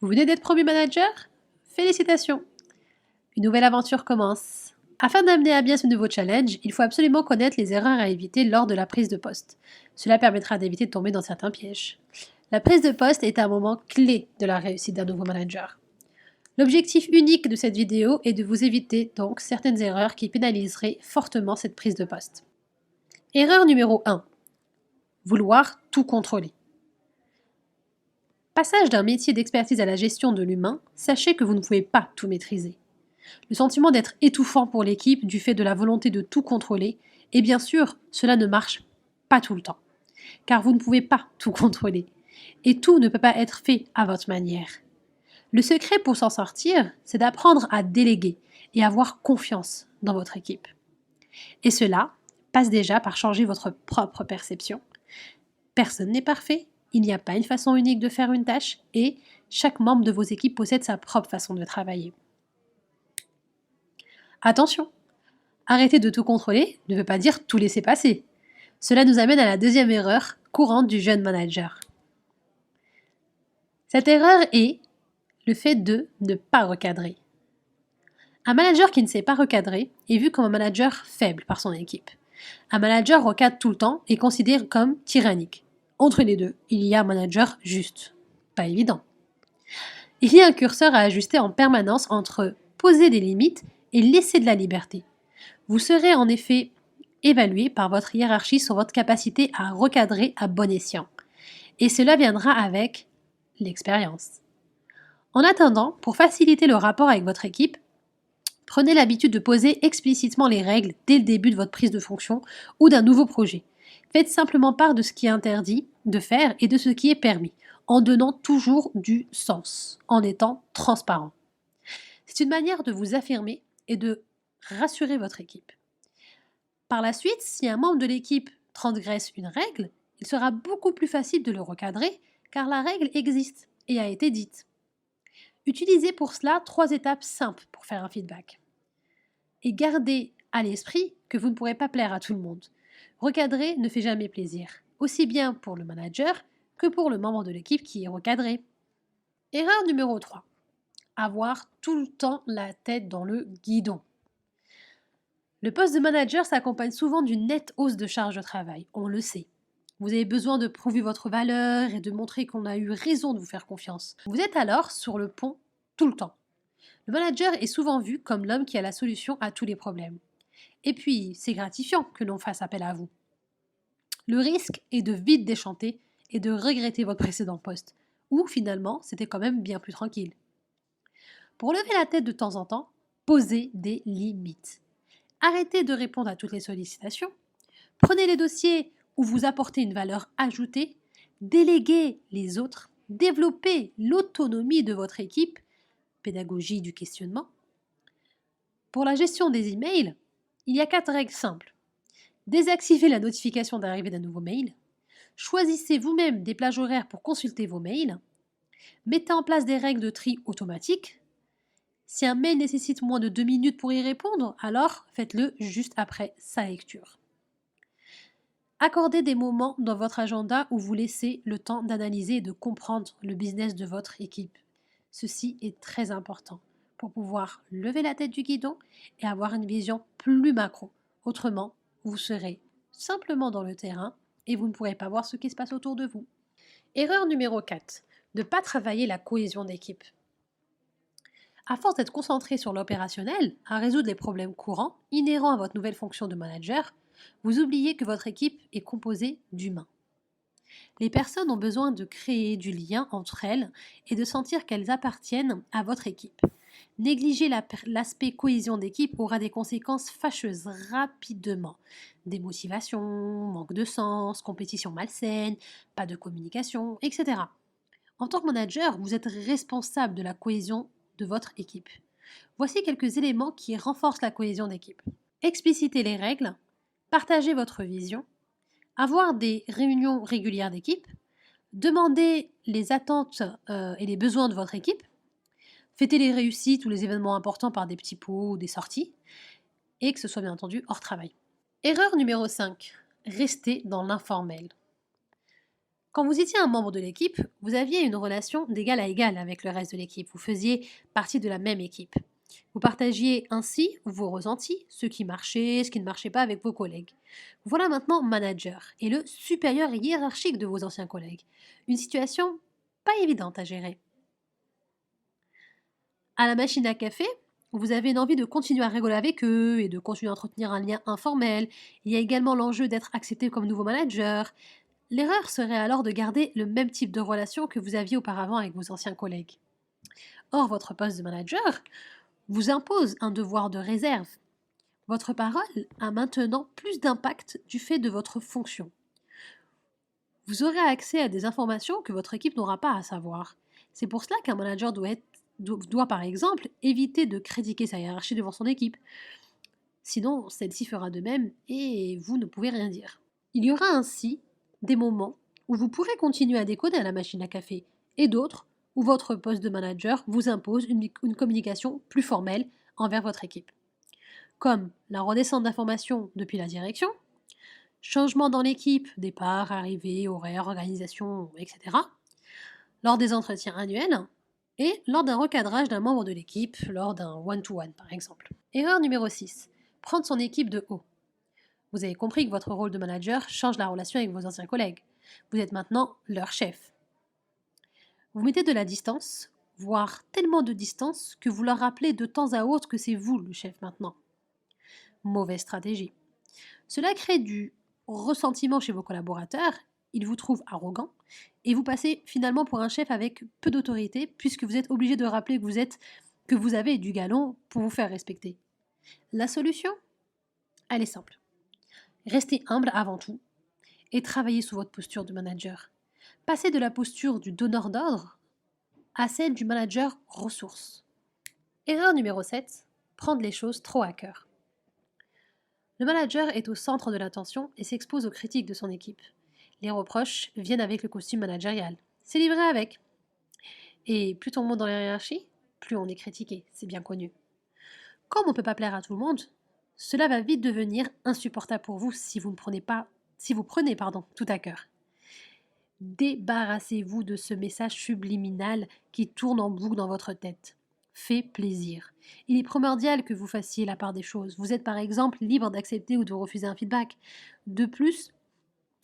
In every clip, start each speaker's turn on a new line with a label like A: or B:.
A: Vous venez d'être promu manager? Félicitations! Une nouvelle aventure commence. Afin d'amener à bien ce nouveau challenge, il faut absolument connaître les erreurs à éviter lors de la prise de poste. Cela permettra d'éviter de tomber dans certains pièges. La prise de poste est un moment clé de la réussite d'un nouveau manager. L'objectif unique de cette vidéo est de vous éviter donc certaines erreurs qui pénaliseraient fortement cette prise de poste. Erreur numéro 1. Vouloir tout contrôler. Passage d'un métier d'expertise à la gestion de l'humain, sachez que vous ne pouvez pas tout maîtriser. Le sentiment d'être étouffant pour l'équipe du fait de la volonté de tout contrôler, et bien sûr, cela ne marche pas tout le temps, car vous ne pouvez pas tout contrôler, et tout ne peut pas être fait à votre manière. Le secret pour s'en sortir, c'est d'apprendre à déléguer et avoir confiance dans votre équipe. Et cela passe déjà par changer votre propre perception. Personne n'est parfait, il n'y a pas une façon unique de faire une tâche et chaque membre de vos équipes possède sa propre façon de travailler. Attention, arrêter de tout contrôler ne veut pas dire tout laisser passer. Cela nous amène à la deuxième erreur courante du jeune manager. Cette erreur est le fait de ne pas recadrer. Un manager qui ne sait pas recadrer est vu comme un manager faible par son équipe. Un manager recadre tout le temps et considère comme tyrannique. Entre les deux, il y a un manager juste. Pas évident. Il y a un curseur à ajuster en permanence entre poser des limites et laisser de la liberté. Vous serez en effet évalué par votre hiérarchie sur votre capacité à recadrer à bon escient. Et cela viendra avec l'expérience. En attendant, pour faciliter le rapport avec votre équipe, prenez l'habitude de poser explicitement les règles dès le début de votre prise de fonction ou d'un nouveau projet. Faites simplement part de ce qui est interdit de faire et de ce qui est permis, en donnant toujours du sens, en étant transparent. C'est une manière de vous affirmer et de rassurer votre équipe. Par la suite, si un membre de l'équipe transgresse une règle, il sera beaucoup plus facile de le recadrer car la règle existe et a été dite. Utilisez pour cela 3 étapes simples pour faire un feedback. Et gardez à l'esprit que vous ne pourrez pas plaire à tout le monde. Recadrer ne fait jamais plaisir, aussi bien pour le manager que pour le membre de l'équipe qui est recadré. Erreur numéro 3. Avoir tout le temps la tête dans le guidon. Le poste de manager s'accompagne souvent d'une nette hausse de charge de travail, on le sait. Vous avez besoin de prouver votre valeur et de montrer qu'on a eu raison de vous faire confiance. Vous êtes alors sur le pont tout le temps. Le manager est souvent vu comme l'homme qui a la solution à tous les problèmes. Et puis, c'est gratifiant que l'on fasse appel à vous. Le risque est de vite déchanter et de regretter votre précédent poste, où finalement c'était quand même bien plus tranquille. Pour lever la tête de temps en temps, posez des limites. Arrêtez de répondre à toutes les sollicitations. Prenez les dossiers où vous apportez une valeur ajoutée. Déléguez les autres. Développez l'autonomie de votre équipe. Pédagogie du questionnement. Pour la gestion des emails, il y a 4 règles simples. Désactivez la notification d'arrivée d'un nouveau mail. Choisissez vous-même des plages horaires pour consulter vos mails. Mettez en place des règles de tri automatique. Si un mail nécessite moins de 2 minutes pour y répondre, alors faites-le juste après sa lecture. Accordez des moments dans votre agenda où vous laissez le temps d'analyser et de comprendre le business de votre équipe. Ceci est très important pour pouvoir lever la tête du guidon et avoir une vision plus macro. Autrement, vous serez simplement dans le terrain et vous ne pourrez pas voir ce qui se passe autour de vous. Erreur numéro 4. Ne pas travailler la cohésion d'équipe. À force d'être concentré sur l'opérationnel, à résoudre les problèmes courants inhérents à votre nouvelle fonction de manager, vous oubliez que votre équipe est composée d'humains. Les personnes ont besoin de créer du lien entre elles et de sentir qu'elles appartiennent à votre équipe. Négliger l'aspect cohésion d'équipe aura des conséquences fâcheuses rapidement. Démotivation, manque de sens, compétition malsaine, pas de communication, etc. En tant que manager, vous êtes responsable de la cohésion de votre équipe. Voici quelques éléments qui renforcent la cohésion d'équipe. Explicitez les règles, partagez votre vision, avoir des réunions régulières d'équipe, demandez les attentes et les besoins de votre équipe, fêtez les réussites ou les événements importants par des petits pots ou des sorties, et que ce soit bien entendu hors travail. Erreur numéro 5. Restez dans l'informel. Quand vous étiez un membre de l'équipe, vous aviez une relation d'égal à égal avec le reste de l'équipe. Vous faisiez partie de la même équipe. Vous partagiez ainsi vos ressentis, ce qui marchait, ce qui ne marchait pas avec vos collègues. Voilà maintenant manager et le supérieur hiérarchique de vos anciens collègues. Une situation pas évidente à gérer. À la machine à café, vous avez une envie de continuer à rigoler avec eux et de continuer à entretenir un lien informel. Il y a également l'enjeu d'être accepté comme nouveau manager. L'erreur serait alors de garder le même type de relation que vous aviez auparavant avec vos anciens collègues. Or, votre poste de manager vous impose un devoir de réserve. Votre parole a maintenant plus d'impact du fait de votre fonction. Vous aurez accès à des informations que votre équipe n'aura pas à savoir. C'est pour cela qu'un manager doit, par exemple, éviter de critiquer sa hiérarchie devant son équipe. Sinon, celle-ci fera de même et vous ne pouvez rien dire. Il y aura ainsi des moments où vous pourrez continuer à décoder à la machine à café et d'autres où votre poste de manager vous impose une communication plus formelle envers votre équipe. Comme la redescente d'informations depuis la direction, changement dans l'équipe, départ, arrivée, horaire, organisation, etc., lors des entretiens annuels et lors d'un recadrage d'un membre de l'équipe, lors d'un one-to-one par exemple. Erreur numéro 6. Prendre son équipe de haut. Vous avez compris que votre rôle de manager change la relation avec vos anciens collègues. Vous êtes maintenant leur chef. Vous mettez de la distance, voire tellement de distance que vous leur rappelez de temps à autre que c'est vous le chef maintenant. Mauvaise stratégie. Cela crée du ressentiment chez vos collaborateurs, ils vous trouvent arrogant et vous passez finalement pour un chef avec peu d'autorité puisque vous êtes obligé de rappeler que vous avez du galon pour vous faire respecter. La solution, elle est simple. Restez humble avant tout et travaillez sous votre posture de manager. Passez de la posture du donneur d'ordre à celle du manager ressource. Erreur numéro 7, prendre les choses trop à cœur. Le manager est au centre de l'attention et s'expose aux critiques de son équipe. Les reproches viennent avec le costume managérial. C'est livré avec. Et plus on monte dans la hiérarchie, plus on est critiqué, c'est bien connu. Comme on ne peut pas plaire à tout le monde, cela va vite devenir insupportable pour vous si vous prenez tout à cœur. Débarrassez-vous de ce message subliminal qui tourne en boucle dans votre tête. Fait plaisir. Il est primordial que vous fassiez la part des choses. Vous êtes par exemple libre d'accepter ou de refuser un feedback. De plus,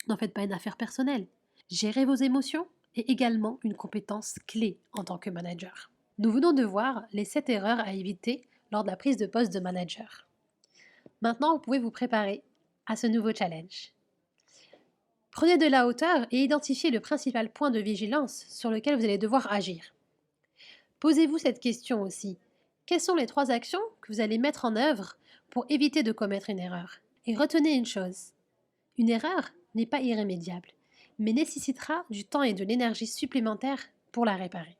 A: n'en faites pas une affaire personnelle. Gérez vos émotions est également une compétence clé en tant que manager. Nous venons de voir les 7 erreurs à éviter lors de la prise de poste de manager. Maintenant, vous pouvez vous préparer à ce nouveau challenge. Prenez de la hauteur et identifiez le principal point de vigilance sur lequel vous allez devoir agir. Posez-vous cette question aussi. Quelles sont les 3 actions que vous allez mettre en œuvre pour éviter de commettre une erreur? Et retenez une chose. Une erreur n'est pas irrémédiable, mais nécessitera du temps et de l'énergie supplémentaires pour la réparer.